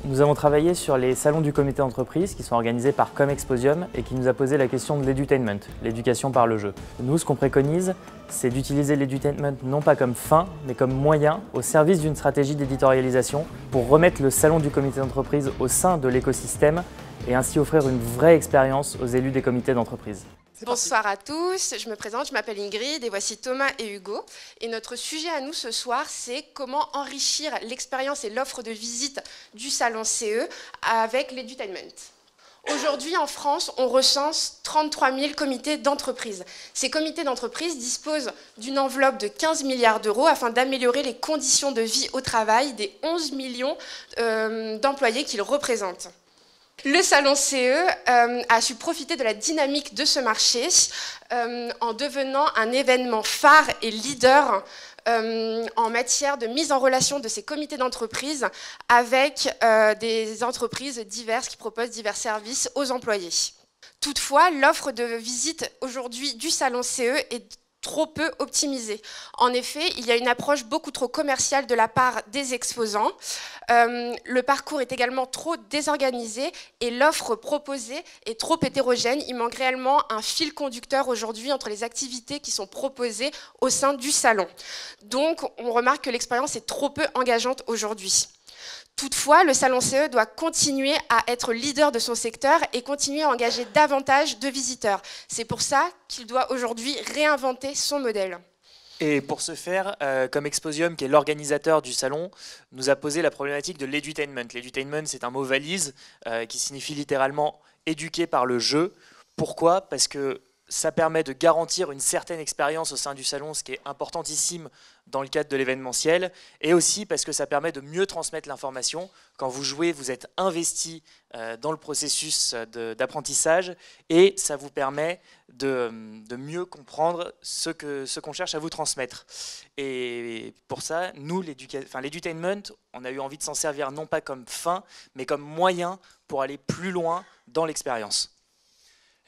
Nous avons travaillé sur les salons du comité d'entreprise qui sont organisés par Comexposium et qui nous a posé la question de l'edutainment, l'éducation par le jeu. Nous, ce qu'on préconise, c'est d'utiliser l'edutainment non pas comme fin, mais comme moyen au service d'une stratégie d'éditorialisation pour remettre le salon du comité d'entreprise au sein de l'écosystème et ainsi offrir une vraie expérience aux élus des comités d'entreprise. Bonsoir à tous, je me présente, je m'appelle Ingrid et voici Thomas et Hugo. Et notre sujet à nous ce soir, c'est comment enrichir l'expérience et l'offre de visite du salon CE avec l'edutainment. Aujourd'hui en France, on recense 33 000 comités d'entreprise. Ces comités d'entreprise disposent d'une enveloppe de 15 milliards d'euros afin d'améliorer les conditions de vie au travail des 11 millions d'employés qu'ils représentent. Le salon CE a su profiter de la dynamique de ce marché en devenant un événement phare et leader en matière de mise en relation de ces comités d'entreprise avec des entreprises diverses qui proposent divers services aux employés. Toutefois, l'offre de visite aujourd'hui du salon CE est trop peu optimisée. En effet, il y a une approche beaucoup trop commerciale de la part des exposants. Le parcours est également trop désorganisé et l'offre proposée est trop hétérogène. Il manque réellement un fil conducteur aujourd'hui entre les activités qui sont proposées au sein du salon. Donc, on remarque que l'expérience est trop peu engageante aujourd'hui. Toutefois, le salon CE doit continuer à être leader de son secteur et continuer à engager davantage de visiteurs. C'est pour ça qu'il doit aujourd'hui réinventer son modèle. Et pour ce faire, Comexposium, qui est l'organisateur du salon, nous a posé la problématique de l'edutainment. L'edutainment, c'est un mot valise qui signifie littéralement « éduquer par le jeu ». Pourquoi ? Parce que ça permet de garantir une certaine expérience au sein du salon, ce qui est importantissime dans le cadre de l'événementiel, et aussi parce que ça permet de mieux transmettre l'information. Quand vous jouez, vous êtes investi dans le processus d'apprentissage, et ça vous permet de mieux comprendre ce qu'on cherche à vous transmettre. Et pour ça, nous, l'edutainment, on a eu envie de s'en servir non pas comme fin, mais comme moyen pour aller plus loin dans l'expérience.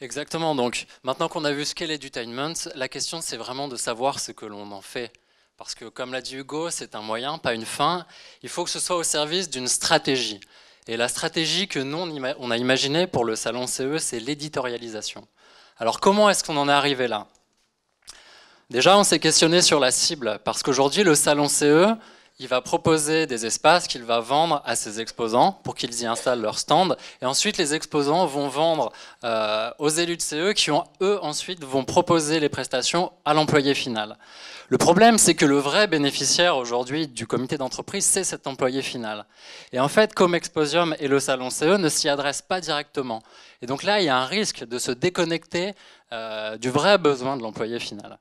Exactement, donc maintenant qu'on a vu ce qu'est l'edutainment, la question c'est vraiment de savoir ce que l'on en fait. Parce que comme l'a dit Hugo, c'est un moyen, pas une fin. Il faut que ce soit au service d'une stratégie. Et la stratégie que nous, on a imaginée pour le salon CE, c'est l'éditorialisation. Alors comment est-ce qu'on en est arrivé là? Déjà, on s'est questionné sur la cible, parce qu'aujourd'hui, le salon CE, il va proposer des espaces qu'il va vendre à ses exposants pour qu'ils y installent leur stand. Et ensuite, les exposants vont vendre aux élus de CE qui, eux, ensuite, vont proposer les prestations à l'employé final. Le problème, c'est que le vrai bénéficiaire aujourd'hui du comité d'entreprise, c'est cet employé final. Et en fait, Comexposium et le salon CE ne s'y adressent pas directement. Et donc là, il y a un risque de se déconnecter du vrai besoin de l'employé final.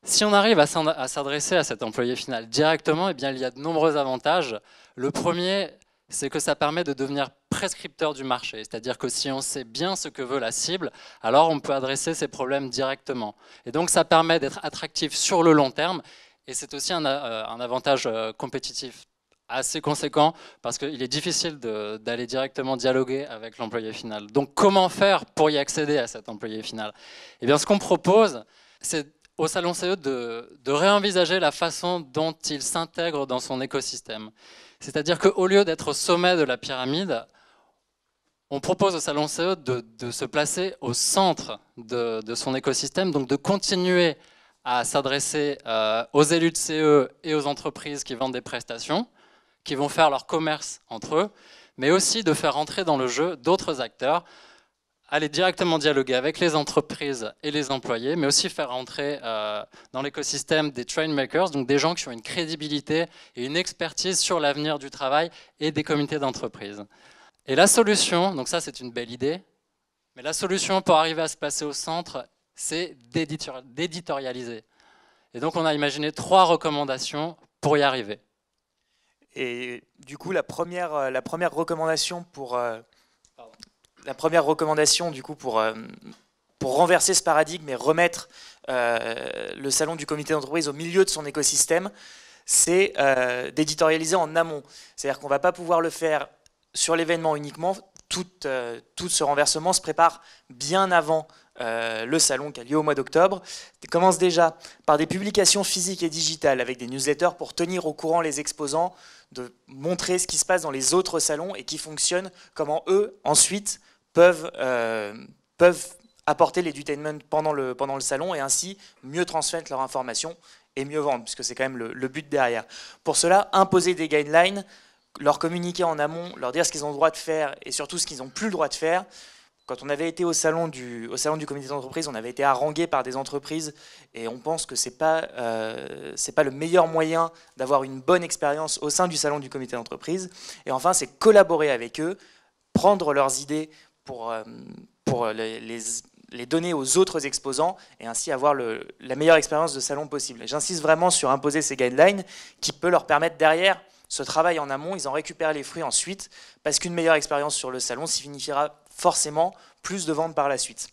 Si on arrive à s'adresser à cet employé final directement, eh bien, il y a de nombreux avantages. Le premier, c'est que ça permet de devenir prescripteur du marché. C'est-à-dire que si on sait bien ce que veut la cible, alors on peut adresser ces problèmes directement. Et donc ça permet d'être attractif sur le long terme. Et c'est aussi un avantage compétitif assez conséquent parce qu'il est difficile d'aller directement dialoguer avec l'employé final. Donc comment faire pour y accéder à cet employé final? Eh bien, ce qu'on propose, c'est au salon CE de réenvisager la façon dont il s'intègre dans son écosystème. C'est-à-dire qu'au lieu d'être au sommet de la pyramide, on propose au salon CE de se placer au centre de son écosystème, donc de continuer à s'adresser aux élus de CE et aux entreprises qui vendent des prestations, qui vont faire leur commerce entre eux, mais aussi de faire entrer dans le jeu d'autres acteurs, aller directement dialoguer avec les entreprises et les employés, mais aussi faire entrer dans l'écosystème des train makers, donc des gens qui ont une crédibilité et une expertise sur l'avenir du travail et des comités d'entreprise. Et la solution, donc ça c'est une belle idée, mais la solution pour arriver à se placer au centre, c'est d'éditorialiser. Et donc on a imaginé 3 recommandations pour y arriver. Et du coup, la première recommandation pour... La première recommandation, du coup, pour renverser ce paradigme et remettre le salon du comité d'entreprise au milieu de son écosystème, c'est d'éditorialiser en amont. C'est-à-dire qu'on ne va pas pouvoir le faire sur l'événement uniquement. Tout ce renversement se prépare bien avant le salon qui a lieu au mois d'octobre, commence déjà par des publications physiques et digitales avec des newsletters pour tenir au courant les exposants, de montrer ce qui se passe dans les autres salons et qui fonctionne, comment eux ensuite peuvent apporter l'edutainment pendant le salon et ainsi mieux transmettre leur information et mieux vendre, puisque c'est quand même le but derrière. Pour cela, imposer des guidelines, leur communiquer en amont, leur dire ce qu'ils ont le droit de faire et surtout ce qu'ils n'ont plus le droit de faire. Quand on avait été au salon du comité d'entreprise, on avait été harangué par des entreprises et on pense que c'est pas le meilleur moyen d'avoir une bonne expérience au sein du salon du comité d'entreprise. Et enfin, c'est collaborer avec eux, prendre leurs idées pour les donner aux autres exposants et ainsi avoir la meilleure expérience de salon possible. Et j'insiste vraiment sur imposer ces guidelines qui peut leur permettre derrière ce travail en amont, ils en récupèrent les fruits ensuite parce qu'une meilleure expérience sur le salon signifiera forcément plus de ventes par la suite.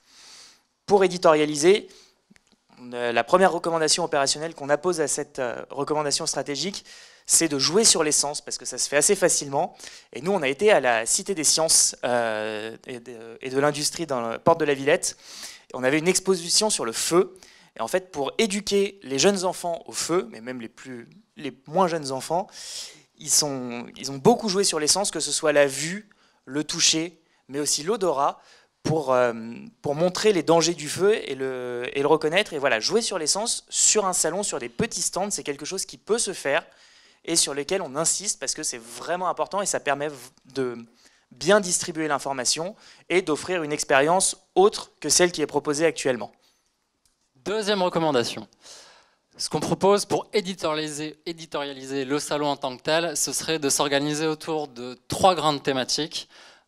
Pour éditorialiser, la première recommandation opérationnelle qu'on appose à cette recommandation stratégique, c'est de jouer sur l'essence, parce que ça se fait assez facilement. Et nous, on a été à la Cité des Sciences et de l'Industrie dans la Porte de la Villette. On avait une exposition sur le feu. Et en fait, pour éduquer les jeunes enfants au feu, mais même les moins jeunes enfants, ils ont beaucoup joué sur l'essence, que ce soit la vue, le toucher, mais aussi l'odorat, pour montrer les dangers du feu et le reconnaître. Et voilà, jouer sur l'essence, sur un salon, sur des petits stands, c'est quelque chose qui peut se faire et sur lesquels on insiste parce que c'est vraiment important et ça permet de bien distribuer l'information et d'offrir une expérience autre que celle qui est proposée actuellement. Deuxième recommandation. Ce qu'on propose pour éditorialiser le salon en tant que tel, ce serait de s'organiser autour de 3 grandes thématiques,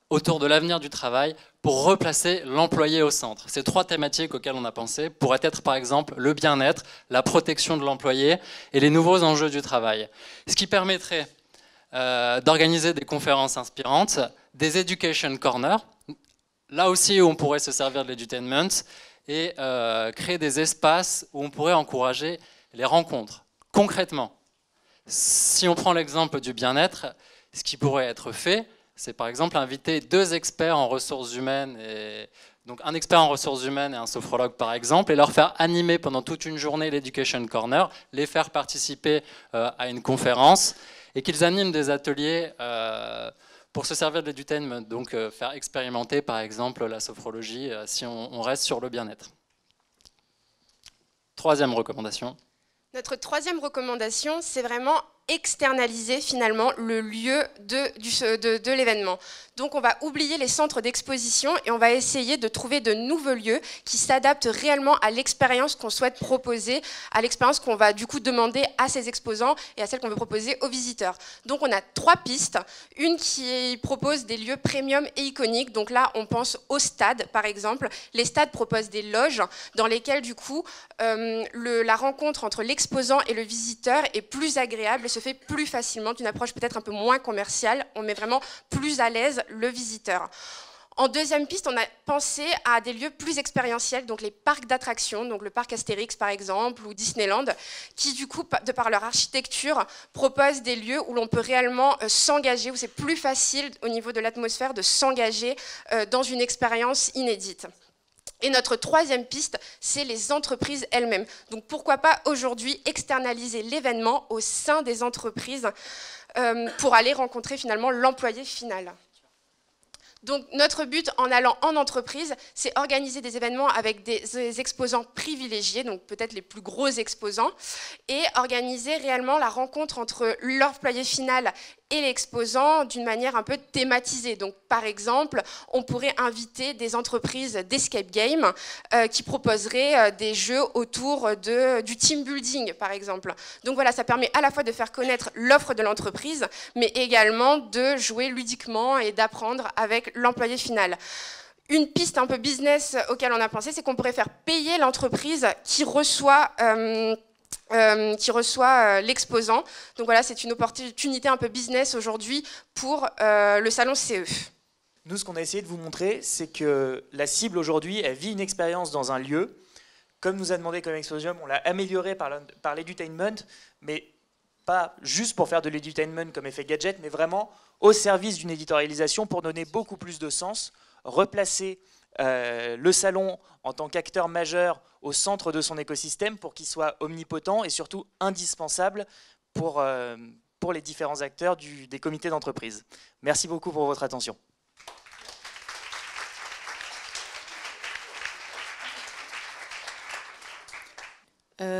autour de l'avenir du travail, pour replacer l'employé au centre. Ces 3 thématiques auxquelles on a pensé pourraient être par exemple le bien-être, la protection de l'employé et les nouveaux enjeux du travail. Ce qui permettrait d'organiser des conférences inspirantes, des education corners, là aussi où on pourrait se servir de l'edutainment, et créer des espaces où on pourrait encourager les rencontres. Concrètement, si on prend l'exemple du bien-être, ce qui pourrait être fait, c'est par exemple inviter 2 experts en ressources humaines, donc un expert en ressources humaines et un sophrologue par exemple, et leur faire animer pendant toute une journée l'Education Corner, les faire participer à une conférence, et qu'ils animent des ateliers pour se servir de l'edutainment, donc faire expérimenter par exemple la sophrologie si on reste sur le bien-être. 3e recommandation. Notre 3e recommandation, c'est vraiment externaliser finalement le lieu de l'événement. Donc on va oublier les centres d'exposition et on va essayer de trouver de nouveaux lieux qui s'adaptent réellement à l'expérience qu'on souhaite proposer, à l'expérience qu'on va du coup demander à ces exposants et à celle qu'on veut proposer aux visiteurs. Donc on a 3 pistes. Une qui propose des lieux premium et iconiques. Donc là on pense aux stades par exemple. Les stades proposent des loges dans lesquelles du coup la rencontre entre l'exposant et le visiteur est plus agréable, se fait plus facilement, d'une approche peut-être un peu moins commerciale. On met vraiment plus à l'aise le visiteur. En 2e piste, on a pensé à des lieux plus expérientiels, donc les parcs d'attractions, donc le parc Astérix par exemple, ou Disneyland, qui du coup, de par leur architecture, proposent des lieux où l'on peut réellement s'engager, où c'est plus facile au niveau de l'atmosphère de s'engager dans une expérience inédite. Et notre 3e piste, c'est les entreprises elles-mêmes. Donc pourquoi pas aujourd'hui externaliser l'événement au sein des entreprises pour aller rencontrer finalement l'employé final. Donc notre but en allant en entreprise, c'est organiser des événements avec des exposants privilégiés, donc peut-être les plus gros exposants, et organiser réellement la rencontre entre l'employé final et l'exposant d'une manière un peu thématisée. Donc par exemple, on pourrait inviter des entreprises d'escape game qui proposeraient des jeux autour du team building par exemple. Donc voilà, ça permet à la fois de faire connaître l'offre de l'entreprise, mais également de jouer ludiquement et d'apprendre avec l'employé final. Une piste un peu business auquel on a pensé, c'est qu'on pourrait faire payer l'entreprise qui reçoit l'exposant. Donc voilà, c'est une opportunité un peu business aujourd'hui pour le salon CE. Nous, ce qu'on a essayé de vous montrer, c'est que la cible aujourd'hui, elle vit une expérience dans un lieu. Comme nous a demandé Comme Exposium, on l'a amélioré par l'edutainment, mais pas juste pour faire de l'edutainment comme effet gadget, mais vraiment au service d'une éditorialisation pour donner beaucoup plus de sens, replacer le salon en tant qu'acteur majeur au centre de son écosystème pour qu'il soit omnipotent et surtout indispensable pour les différents acteurs des comités d'entreprise. Merci beaucoup pour votre attention.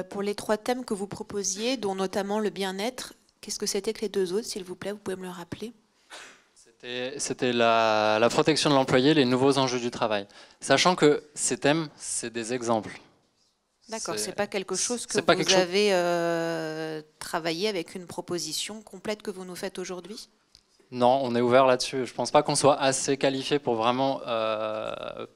Pour les 3 thèmes que vous proposiez, dont notamment le bien-être, qu'est-ce que c'était que les 2 autres, s'il vous plaît, vous pouvez me le rappeler? C'était la protection de l'employé, les nouveaux enjeux du travail. Sachant que ces thèmes, c'est des exemples. D'accord, c'est pas quelque chose que vous avez travaillé avec une proposition complète que vous nous faites aujourd'hui? Non, on est ouvert là-dessus. Je ne pense pas qu'on soit assez qualifié pour vraiment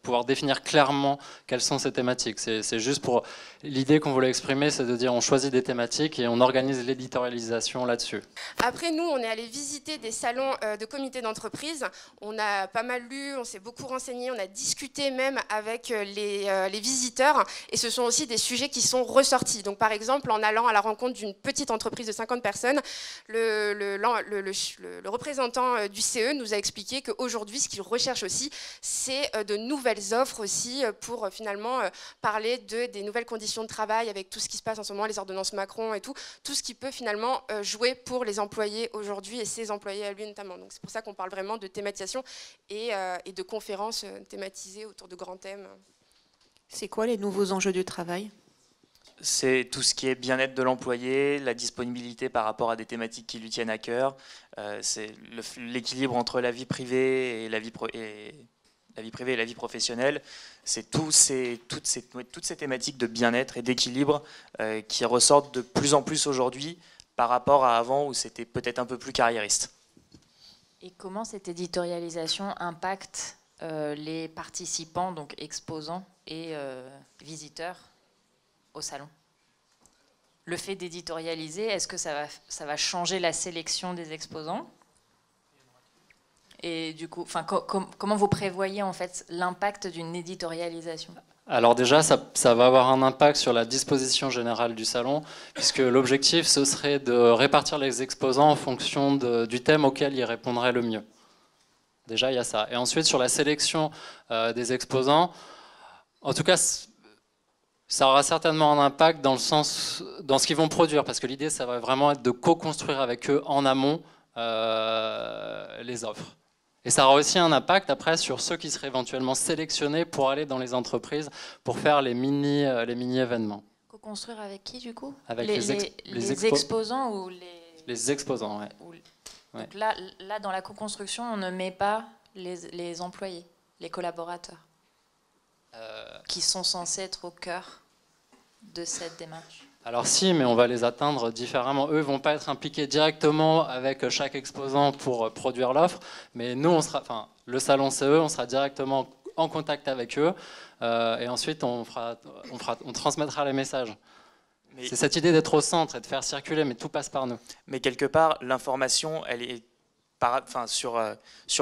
pouvoir définir clairement quelles sont ces thématiques. C'est juste pour... L'idée qu'on voulait exprimer, c'est de dire on choisit des thématiques et on organise l'éditorialisation là-dessus. Après, nous, on est allé visiter des salons de comités d'entreprise. On a pas mal lu, on s'est beaucoup renseigné, on a discuté même avec les visiteurs. Et ce sont aussi des sujets qui sont ressortis. Donc, par exemple, en allant à la rencontre d'une petite entreprise de 50 personnes, le représentant du CE nous a expliqué qu'aujourd'hui, ce qu'il recherche aussi, c'est de nouvelles offres aussi pour finalement parler des nouvelles conditions de travail avec tout ce qui se passe en ce moment, les ordonnances Macron et tout ce qui peut finalement jouer pour les employés aujourd'hui et ses employés à lui notamment. Donc c'est pour ça qu'on parle vraiment de thématisation et de conférences thématisées autour de grands thèmes. C'est quoi les nouveaux enjeux du travail? C'est tout ce qui est bien-être de l'employé, la disponibilité par rapport à des thématiques qui lui tiennent à cœur, c'est l'équilibre entre la vie privée et la vie professionnelle. C'est toutes ces thématiques de bien-être et d'équilibre qui ressortent de plus en plus aujourd'hui par rapport à avant où c'était peut-être un peu plus carriériste. Et comment cette éditorialisation impacte les participants, donc exposants et visiteurs au salon? Le fait d'éditorialiser, est-ce que ça va changer la sélection des exposants? Et du coup, comment vous prévoyez en fait l'impact d'une éditorialisation? Alors déjà, ça va avoir un impact sur la disposition générale du salon, puisque l'objectif, ce serait de répartir les exposants en fonction du thème auquel ils répondraient le mieux. Déjà, il y a ça. Et ensuite, sur la sélection des exposants, en tout cas, ça aura certainement un impact dans ce qu'ils vont produire, parce que l'idée, ça va vraiment être de co-construire avec eux en amont les offres. Et ça aura aussi un impact après sur ceux qui seraient éventuellement sélectionnés pour aller dans les entreprises pour faire les mini-événements. Co-construire avec qui du coup? Avec les exposants ou les exposants, ouais. Donc là, dans la co-construction, on ne met pas les employés, les collaborateurs, qui sont censés être au cœur de cette démarche. Alors si, mais on va les atteindre différemment. Eux ne vont pas être impliqués directement avec chaque exposant pour produire l'offre, mais nous, le salon CE, on sera directement en contact avec eux, et ensuite on transmettra les messages. C'est cette idée d'être au centre et de faire circuler, mais tout passe par nous. Mais quelque part, l'information, elle est sur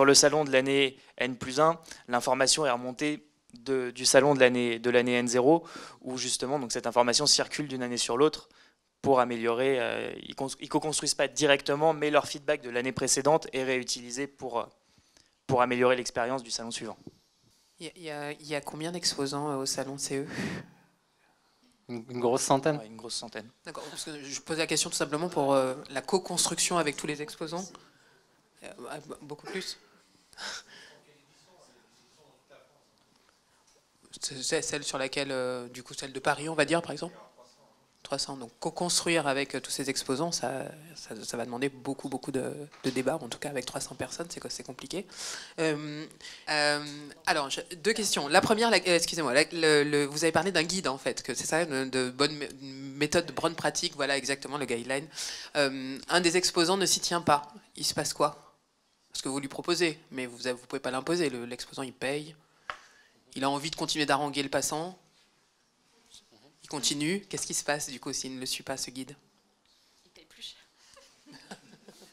le salon de l'année N+1, l'information est remontée du salon de l'année N0, où justement donc, cette information circule d'une année sur l'autre pour améliorer. Ils ne co-construisent pas directement, mais leur feedback de l'année précédente est réutilisé pour améliorer l'expérience du salon suivant. Il y a combien d'exposants au salon CE? Une grosse centaine. Ouais, une grosse centaine. D'accord, parce que je pose la question tout simplement pour la co-construction avec tous les exposants. Beaucoup plus. C'est celle sur laquelle, du coup, celle de Paris, on va dire, par exemple 300. Donc, co-construire avec tous ces exposants, ça va demander beaucoup de débats. En tout cas, avec 300 personnes, c'est compliqué. Alors, 2 questions. La première, excusez-moi, vous avez parlé d'un guide, en fait, que c'est ça, de bonnes méthodes, de bonnes pratiques, voilà exactement le guideline. Un des exposants ne s'y tient pas. Il se passe quoi? Parce que vous lui proposez, mais vous ne pouvez pas l'imposer. L'exposant, il paye. Il a envie de continuer d'haranguer le passant. Il continue. Qu'est-ce qui se passe, du coup, s'il ne le suit pas, ce guide? Il paye plus cher.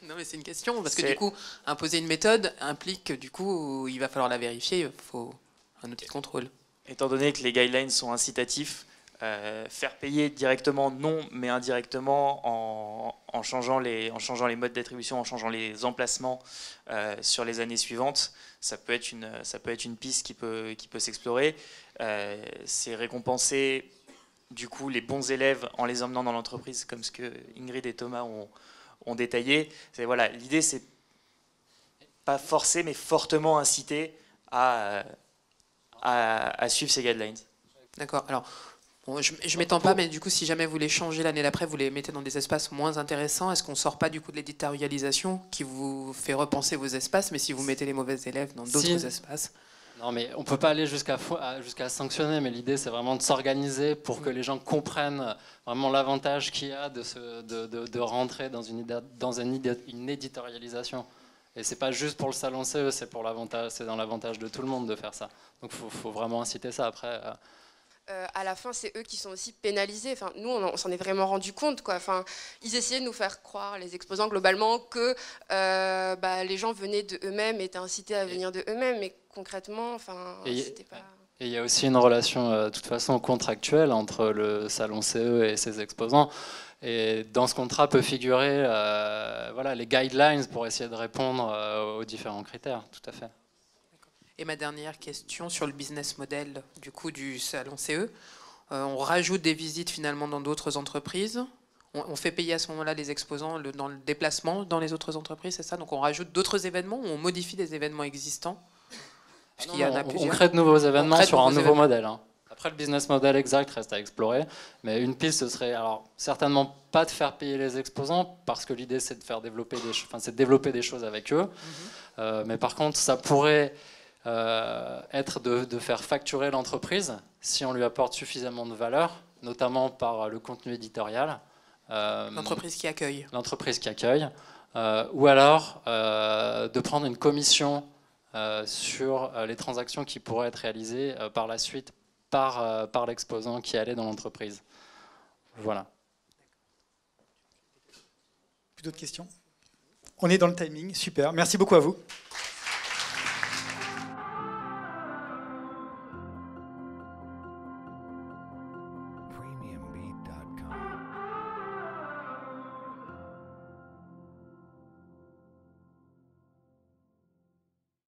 Non, mais c'est une question, parce que du coup, imposer une méthode implique que, du coup, il va falloir la vérifier, il faut un outil de contrôle. Étant donné que les guidelines sont incitatifs, faire payer directement, non, mais indirectement en changeant les modes d'attribution, en changeant les emplacements sur les années suivantes. Ça peut être une piste qui peut s'explorer. C'est récompenser du coup les bons élèves en les emmenant dans l'entreprise, comme ce que Ingrid et Thomas ont détaillé. Voilà, l'idée, c'est pas forcer, mais fortement inciter à suivre ces guidelines. D'accord. Alors, bon, je m'étends pas, mais du coup, si jamais vous les changez l'année d'après, vous les mettez dans des espaces moins intéressants, est-ce qu'on sort pas du coup de l'éditorialisation qui vous fait repenser vos espaces, mais si vous mettez les mauvais élèves dans d'autres espaces? Non, mais on peut pas aller jusqu'à sanctionner, mais l'idée, c'est vraiment de s'organiser pour que les gens comprennent vraiment l'avantage qu'il y a de rentrer dans une éditorialisation. Et c'est pas juste pour le salon CE, c'est dans l'avantage de tout le monde de faire ça. Donc faut vraiment inciter ça après. À la fin, c'est eux qui sont aussi pénalisés. Enfin, nous, on s'en est vraiment rendu compte, quoi. Enfin, ils essayaient de nous faire croire, les exposants globalement, que les gens venaient de eux-mêmes, étaient incités à venir de eux-mêmes, mais concrètement, enfin, c'était pas. Et il y a aussi une relation, de toute façon, contractuelle entre le salon CE et ses exposants. Et dans ce contrat peut figurer les guidelines pour essayer de répondre aux différents critères, tout à fait. Et ma dernière question sur le business model du coup du salon CE. On rajoute des visites finalement dans d'autres entreprises. On fait payer à ce moment-là les exposants dans le déplacement dans les autres entreprises, c'est ça? Donc on rajoute d'autres événements ou on modifie des événements existants? On crée de nouveaux événements sur un nouveau modèle. Hein. Après, le business model exact reste à explorer, mais une piste, ce serait alors certainement pas de faire payer les exposants, parce que l'idée, c'est de développer des choses avec eux. Mais par contre, ça pourrait être de faire facturer l'entreprise si on lui apporte suffisamment de valeur, notamment par le contenu éditorial. L'entreprise qui accueille. L'entreprise qui accueille. Ou alors de prendre une commission sur les transactions qui pourraient être réalisées par la suite par l'exposant qui allait dans l'entreprise. Voilà. Plus d'autres questions? On est dans le timing, super. Merci beaucoup à vous. Premium